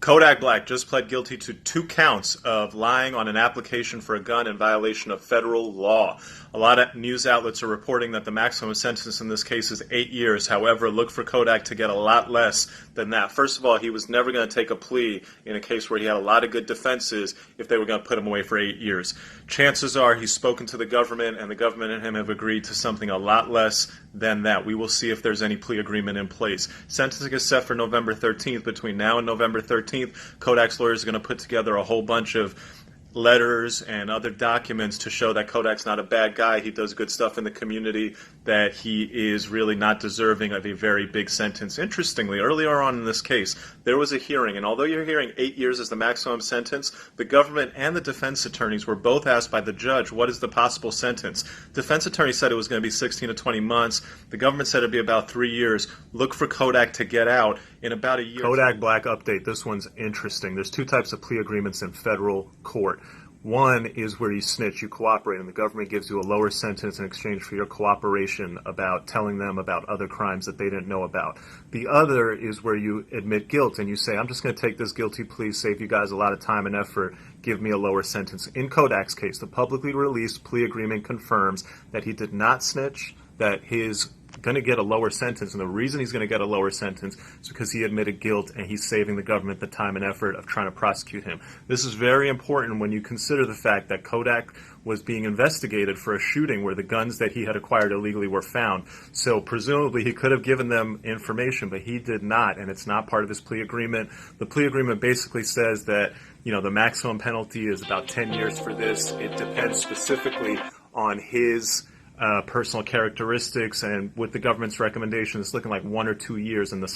Kodak Black just pled guilty to 2 counts of lying on an application for a gun in violation of federal law. A lot of news outlets are reporting that the maximum sentence in this case is 8 years. However, look for Kodak to get a lot less than that. First of all, he was never going to take a plea in a case where he had a lot of good defenses if they were going to put him away for 8 years. Chances are he's spoken to the government, and the government and him have agreed to something a lot less than that. We will see if there's any plea agreement in place. Sentencing is set for November 13th. Between now and November 13th, Kodak's lawyers are going to put together a whole bunch of letters and other documents to show that Kodak's not a bad guy. He does good stuff in the community, that he is really not deserving of a very big sentence. Interestingly, earlier on in this case, there was a hearing, and although you're hearing 8 years as the maximum sentence, the government and the defense attorneys were both asked by the judge, what is the possible sentence? Defense attorney said it was going to be 16 to 20 months. The government said it'd be about 3 years. Look for Kodak to get out in about a year. Kodak Black update. This one's interesting. There's 2 types of plea agreements in federal court. One is where you snitch, you cooperate, and the government gives you a lower sentence in exchange for your cooperation about telling them about other crimes that they didn't know about. The other is where you admit guilt and you say, I'm just going to take this guilty plea, save you guys a lot of time and effort, give me a lower sentence. In Kodak's case, the publicly released plea agreement confirms that he did not snitch, that his going to get a lower sentence, and the reason he's going to get a lower sentence is because he admitted guilt and he's saving the government the time and effort of trying to prosecute him. This is very important when you consider the fact that Kodak was being investigated for a shooting where the guns that he had acquired illegally were found. So presumably he could have given them information, but he did not, and it's not part of his plea agreement. The plea agreement basically says that, you know, the maximum penalty is about 10 years for this. It depends specifically on his personal characteristics, and with the government's recommendation, it's looking like 1 or 2 years in the